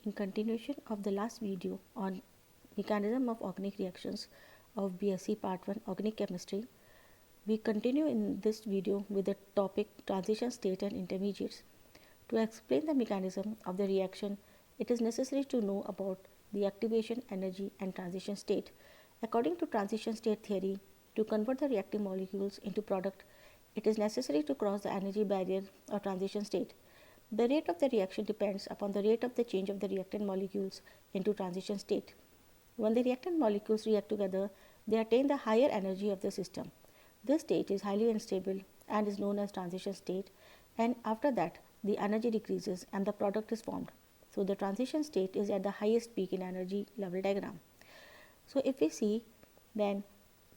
In continuation of the last video on mechanism of organic reactions of BSc Part 1 Organic Chemistry, we continue in this video with the topic transition state and intermediates. To explain the mechanism of the reaction, it is necessary to know about the activation energy and transition state. According to transition state theory, to convert the reactive molecules into product, it is necessary to cross the energy barrier or transition state. The rate of the reaction depends upon the rate of the change of the reactant molecules into transition state. When the reactant molecules react together, they attain the higher energy of the system. This state is highly unstable and is known as transition state, and after that the energy decreases and the product is formed. So the transition state is at the highest peak in energy level diagram. So if we see, then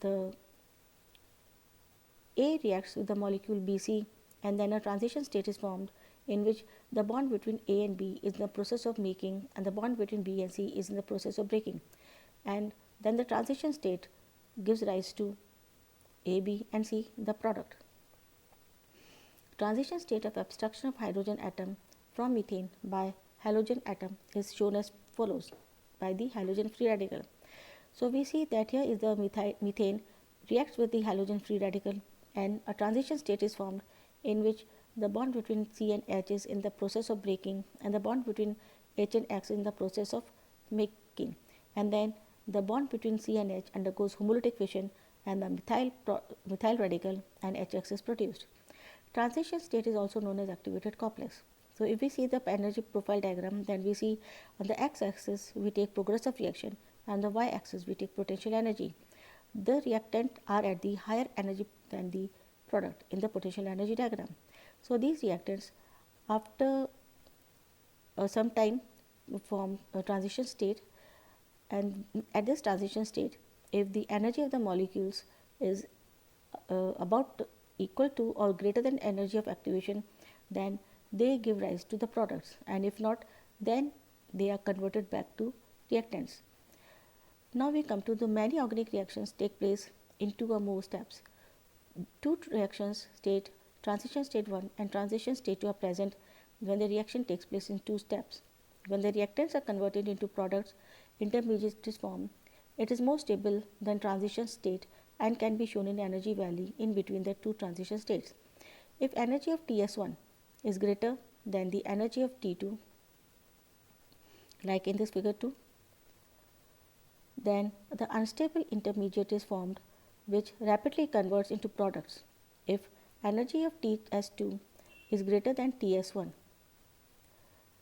the A reacts with the molecule BC and then a transition state is formed in which the bond between A and B is in the process of making and the bond between B and C is in the process of breaking, and then the transition state gives rise to A, B and C, the product. Transition state of abstraction of hydrogen atom from methane by halogen atom is shown as follows by the halogen free radical. So we see that here is the methane reacts with the halogen free radical and a transition state is formed in which the bond between C and H is in the process of breaking and the bond between H and X is in the process of making, and then the bond between C and H undergoes homolytic fission and the methyl radical and HX is produced. Transition state is also known as activated complex. So if we see the energy profile diagram, then we see on the x-axis we take progressive reaction and the y-axis we take potential energy. The reactant are at the higher energy than the product in the potential energy diagram. So these reactants after some time form a transition state, and at this transition state if the energy of the molecules is about equal to or greater than energy of activation, then they give rise to the products, and if not, then they are converted back to reactants. Now we come to the many organic reactions take place in two or more steps. Two reactions state transition state 1 and transition state 2 are present when the reaction takes place in two steps. When the reactants are converted into products, intermediate is formed. It is more stable than transition state and can be shown in energy valley in between the two transition states. If energy of Ts1 is greater than the energy of T2, like in this figure 2, then the unstable intermediate is formed which rapidly converts into products. If energy of Ts2 is greater than Ts1,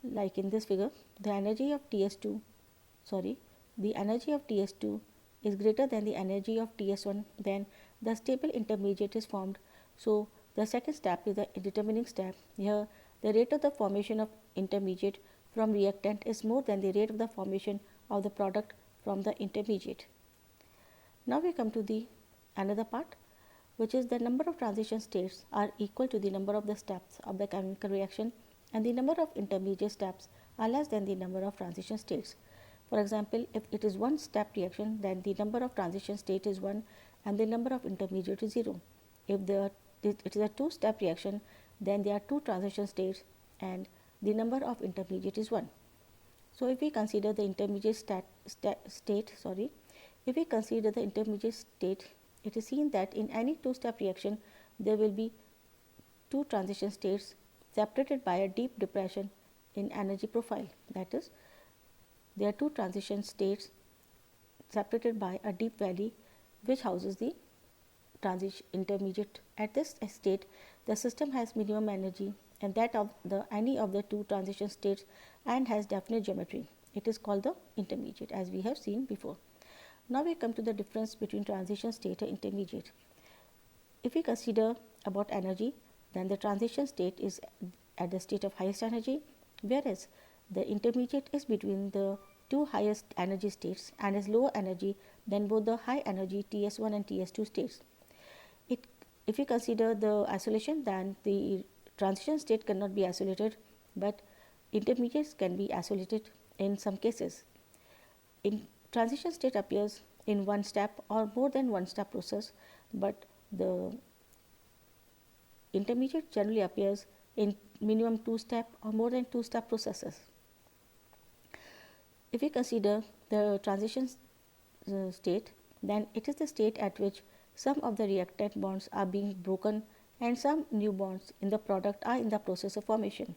like in this figure, the energy of Ts2 is greater than the energy of Ts1, then the stable intermediate is formed. So the second step is the determining step. Here the rate of the formation of intermediate from reactant is more than the rate of the formation of the product from the intermediate. Now we come to the another part, which is the number of transition states are equal to the number of the steps of the chemical reaction, and the number of intermediate steps are less than the number of transition states. For example, if it is one step reaction, then the number of transition state is 1 and the number of intermediate is 0. If it is a two step reaction, then there are two transition states and the number of intermediate is 1. So if we consider the intermediate state, it is seen that in any two step reaction there will be two transition states separated by a deep depression in energy profile. That is, there are two transition states separated by a deep valley which houses the transition intermediate. At this state, the system has minimum energy and that of any of the two transition states and has definite geometry. It is called the intermediate, as we have seen before. Now we come to the difference between transition state and intermediate. If we consider about energy, then the transition state is at the state of highest energy, whereas the intermediate is between the two highest energy states and is lower energy than both the high energy Ts1 and Ts2 states. If we consider the isolation, then the transition state cannot be isolated, but intermediates can be isolated in some cases. In transition state appears in one step or more than one step process, but the intermediate generally appears in minimum two step or more than two step processes. If we consider the transition state, then it is the state at which some of the reactant bonds are being broken and some new bonds in the product are in the process of formation.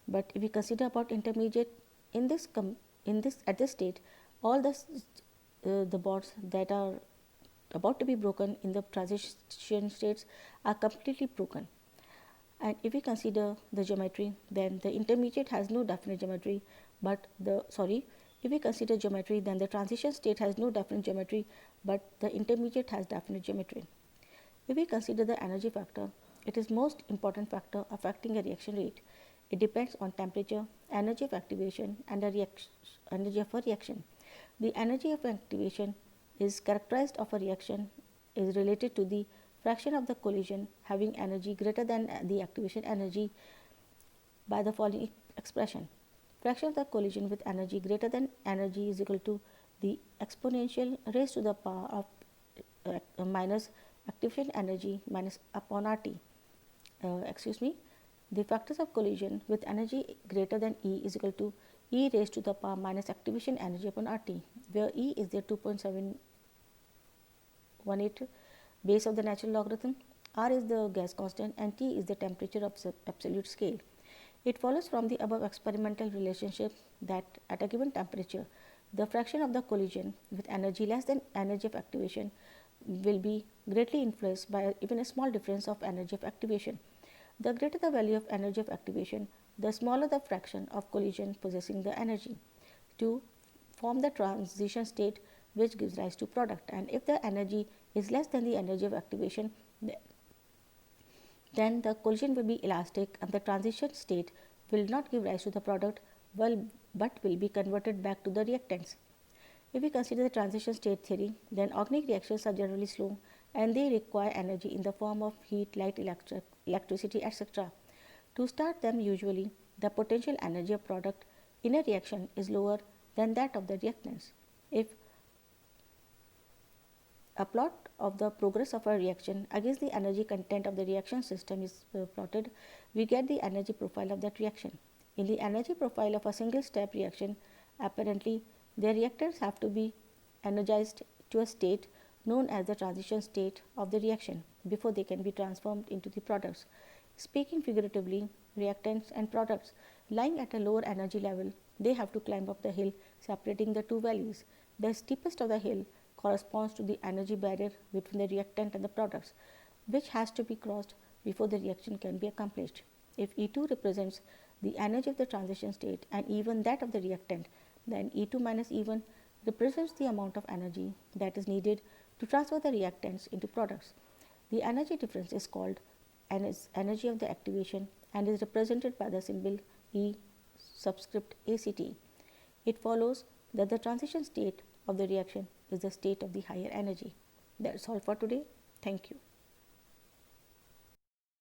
But if we consider about intermediate, in this at this state, all the bonds that are about to be broken in the transition states are completely broken. And if we consider the geometry, then the intermediate has no definite geometry, but if we consider geometry, then the transition state has no definite geometry, but the intermediate has definite geometry. If we consider the energy factor, it is most important factor affecting a reaction rate. It depends on temperature, energy of activation, and the energy of a reaction. The energy of activation is characterized of a reaction is related to the fraction of the collision having energy greater than the activation energy by the following expression. Fraction of the collision with energy greater than energy is equal to the exponential raised to the power of minus activation energy minus upon RT. The factors of collision with energy greater than E is equal to E raised to the power minus activation energy upon RT, where E is the 2.718 base of the natural logarithm, R is the gas constant, and T is the temperature of absolute scale. It follows from the above experimental relationship that at a given temperature, the fraction of the collision with energy less than energy of activation will be greatly influenced by even a small difference of energy of activation. The greater the value of energy of activation, the smaller the fraction of collision possessing the energy to form the transition state which gives rise to product. And if the energy is less than the energy of activation, then the collision will be elastic and the transition state will not give rise to the product but will be converted back to the reactants. If we consider the transition state theory, then organic reactions are generally slow and they require energy in the form of heat, light, electricity, etc. To start them, usually the potential energy of product in a reaction is lower than that of the reactants. If a plot of the progress of a reaction against the energy content of the reaction system is plotted, we get the energy profile of that reaction. In the energy profile of a single step reaction, apparently the reactants have to be energized to a state known as the transition state of the reaction before they can be transformed into the products. Speaking figuratively, reactants and products lying at a lower energy level, they have to climb up the hill separating the two valleys. The steepest of the hill corresponds to the energy barrier between the reactant and the products, which has to be crossed before the reaction can be accomplished. If E2 represents the energy of the transition state and even that of the reactant, then E2 minus E1 represents the amount of energy that is needed to transfer the reactants into products. The energy difference is called energy of the activation and is represented by the symbol E subscript ACT. It follows that the transition state of the reaction is the state of the higher energy. That's all for today. Thank you.